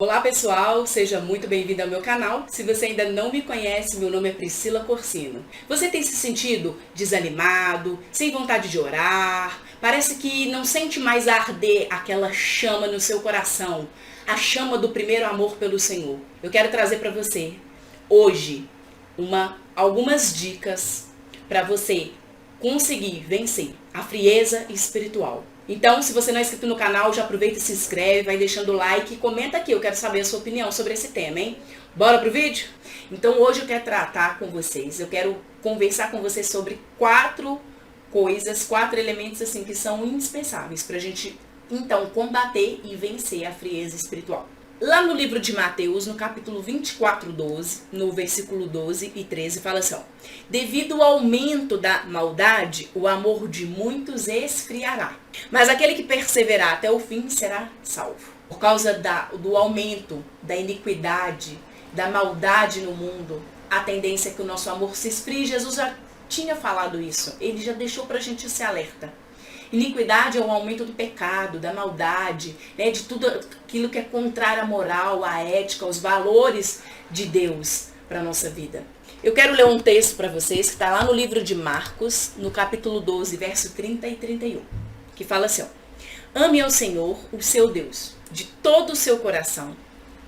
Olá pessoal, seja muito bem-vindo ao meu canal. Se você ainda não me conhece, meu nome é Priscila Corsino. Você tem se sentido desanimado, sem vontade de orar? Parece que não sente mais arder aquela chama no seu coração, a chama do primeiro amor pelo Senhor. Eu quero trazer para você hoje algumas dicas para você conseguir vencer a frieza espiritual. Então, se você não é inscrito no canal, já aproveita e se inscreve, vai deixando o like e comenta aqui. Eu quero saber a sua opinião sobre esse tema, hein? Bora pro vídeo? Então, hoje eu quero tratar com vocês, eu quero conversar com vocês sobre quatro elementos assim que são indispensáveis pra gente, então, combater e vencer a frieza espiritual. Lá no livro de Mateus, no capítulo 24, 12, no versículo 12 e 13, fala assim, ó, devido ao aumento da maldade, o amor de muitos esfriará, mas aquele que perseverar até o fim será salvo. Por causa do aumento da iniquidade, da maldade no mundo, a tendência é que o nosso amor se esfrie. Jesus já tinha falado isso, ele já deixou pra gente esse alerta. Iniquidade é o aumento do pecado, da maldade, né, de tudo aquilo que é contrário à moral, à ética, aos valores de Deus para a nossa vida. Eu quero ler um texto para vocês que está lá no livro de Marcos, no capítulo 12, verso 30 e 31, que fala assim, ó, ame ao Senhor, o seu Deus, de todo o seu coração,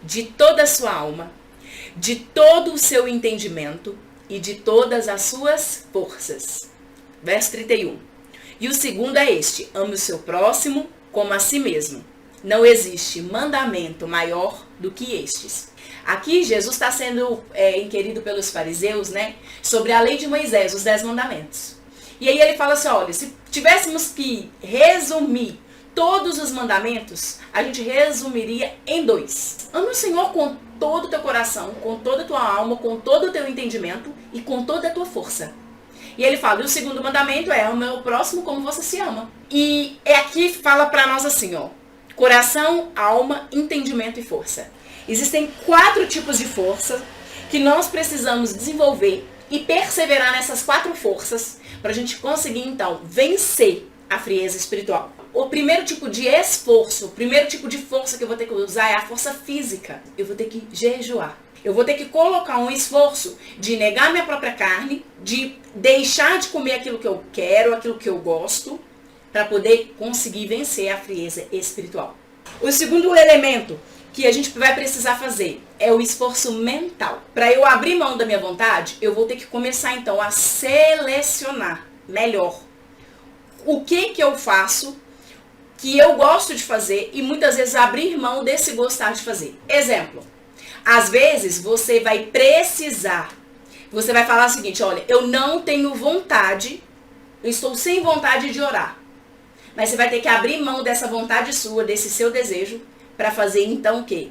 de toda a sua alma, de todo o seu entendimento e de todas as suas forças. Verso 31. E o segundo é este, ame o seu próximo como a si mesmo. Não existe mandamento maior do que estes. Aqui Jesus está sendo inquirido pelos fariseus, né, sobre a lei de Moisés, os 10 mandamentos. E aí ele fala assim, olha, se tivéssemos que resumir todos os mandamentos, a gente resumiria em 2. Ame o Senhor com todo o teu coração, com toda a tua alma, com todo o teu entendimento e com toda a tua força. E ele fala, e o segundo mandamento é ame o próximo como você se ama. E aqui fala pra nós assim, ó, coração, alma, entendimento e força. Existem 4 tipos de força que nós precisamos desenvolver e perseverar nessas 4 forças pra gente conseguir, então, vencer a frieza espiritual. O primeiro tipo de esforço, o primeiro tipo de força que eu vou ter que usar é a força física. Eu vou ter que jejuar. Eu vou ter que colocar um esforço de negar minha própria carne, de deixar de comer aquilo que eu quero, aquilo que eu gosto, para poder conseguir vencer a frieza espiritual. O segundo elemento que a gente vai precisar fazer é o esforço mental. Para eu abrir mão da minha vontade, eu vou ter que começar então a selecionar melhor o que eu faço, que eu gosto de fazer e muitas vezes abrir mão desse gostar de fazer. Exemplo. Às vezes você vai falar o seguinte, olha, eu não tenho vontade, eu estou sem vontade de orar. Mas você vai ter que abrir mão dessa vontade sua, desse seu desejo, para fazer então o quê?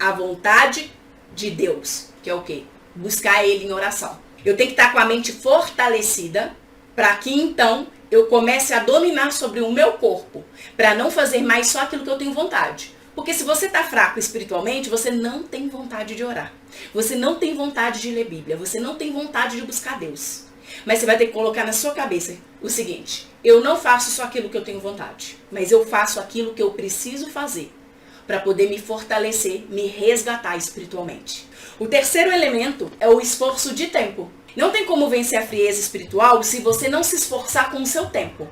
A vontade de Deus, que é o quê? Buscar Ele em oração. Eu tenho que estar com a mente fortalecida, para que então eu comece a dominar sobre o meu corpo, para não fazer mais só aquilo que eu tenho vontade. Porque se você está fraco espiritualmente, você não tem vontade de orar. Você não tem vontade de ler Bíblia. Você não tem vontade de buscar Deus. Mas você vai ter que colocar na sua cabeça o seguinte, eu não faço só aquilo que eu tenho vontade, mas eu faço aquilo que eu preciso fazer para poder me fortalecer, me resgatar espiritualmente. O terceiro elemento é o esforço de tempo. Não tem como vencer a frieza espiritual se você não se esforçar com o seu tempo.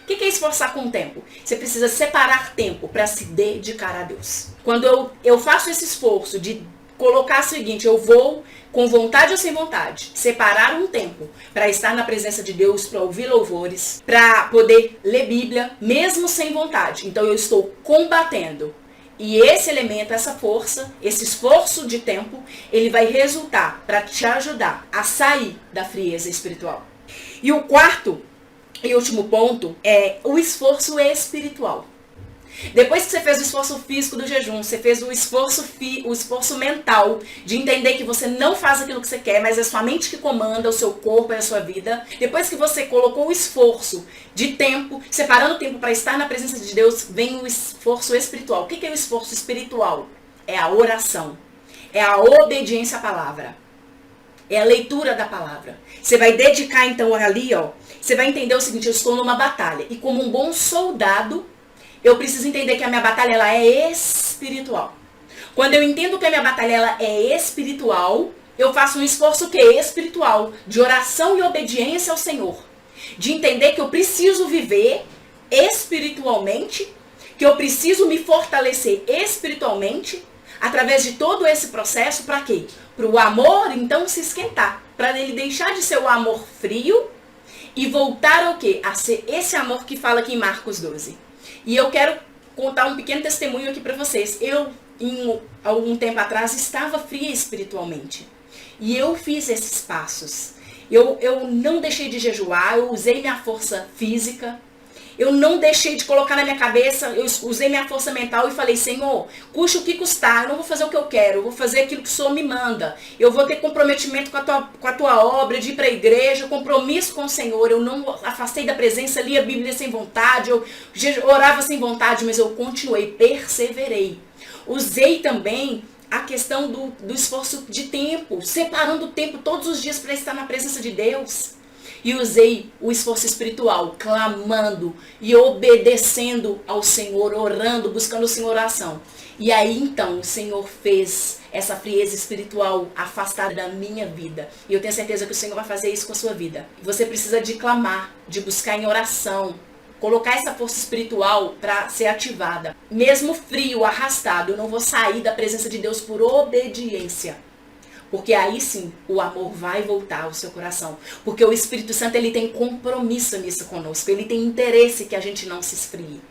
O que é esforçar com o tempo? Você precisa separar tempo para se dedicar a Deus. Quando eu faço esse esforço de colocar o seguinte, eu vou, com vontade ou sem vontade, separar um tempo para estar na presença de Deus, para ouvir louvores, para poder ler Bíblia, mesmo sem vontade. Então eu estou combatendo. E esse elemento, essa força, esse esforço de tempo, ele vai resultar para te ajudar a sair da frieza espiritual. E o quarto e último ponto é o esforço espiritual. Depois que você fez o esforço físico do jejum, você fez o esforço mental de entender que você não faz aquilo que você quer, mas é sua mente que comanda o seu corpo e a sua vida. Depois que você colocou o esforço de tempo, separando o tempo para estar na presença de Deus, vem o esforço espiritual. O que é o esforço espiritual? É a oração, é a obediência à palavra, é a leitura da palavra. Você vai dedicar então ali, ó, você vai entender o seguinte, eu estou numa batalha e como um bom soldado, eu preciso entender que a minha batalha ela é espiritual. Quando eu entendo que a minha batalha ela é espiritual, eu faço um esforço que espiritual, de oração e obediência ao Senhor. De entender que eu preciso viver espiritualmente, que eu preciso me fortalecer espiritualmente, através de todo esse processo, para quê? Para o amor, então, se esquentar. Para ele deixar de ser o amor frio e voltar ao quê? A ser esse amor que fala aqui em Marcos 12. E eu quero contar um pequeno testemunho aqui para vocês. Eu, algum tempo atrás, estava fria espiritualmente. E eu fiz esses passos. Eu não deixei de jejuar, eu usei minha força física. Eu não deixei de colocar na minha cabeça, eu usei minha força mental e falei, Senhor, custe o que custar, eu não vou fazer o que eu quero, eu vou fazer aquilo que o Senhor me manda. Eu vou ter comprometimento com a tua obra, de ir para a igreja, compromisso com o Senhor. Eu não afastei da presença, li a Bíblia sem vontade, eu orava sem vontade, mas eu continuei, perseverei. Usei também a questão do esforço de tempo, separando o tempo todos os dias para estar na presença de Deus. E usei o esforço espiritual, clamando e obedecendo ao Senhor, orando, buscando o Senhor oração. E aí então o Senhor fez essa frieza espiritual afastada da minha vida. E eu tenho certeza que o Senhor vai fazer isso com a sua vida. Você precisa de clamar, de buscar em oração, colocar essa força espiritual para ser ativada. Mesmo frio, arrastado, eu não vou sair da presença de Deus por obediência. Porque aí sim, o amor vai voltar ao seu coração. Porque o Espírito Santo, ele tem compromisso nisso conosco. Ele tem interesse que a gente não se esfrie.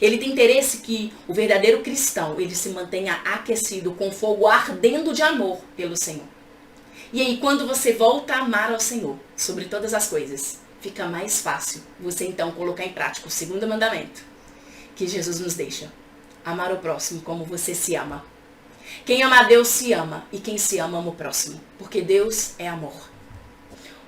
Ele tem interesse que o verdadeiro cristão, ele se mantenha aquecido, com fogo ardendo de amor pelo Senhor. E aí, quando você volta a amar ao Senhor, sobre todas as coisas, fica mais fácil você então colocar em prática o segundo mandamento que Jesus nos deixa. Amar o próximo como você se ama. Quem ama a Deus se ama, e quem se ama ama o próximo, porque Deus é amor.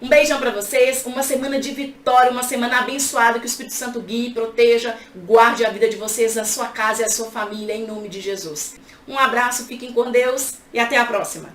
Um beijão para vocês, uma semana de vitória, uma semana abençoada, que o Espírito Santo guie, proteja, guarde a vida de vocês, a sua casa e a sua família, em nome de Jesus. Um abraço, fiquem com Deus e até a próxima.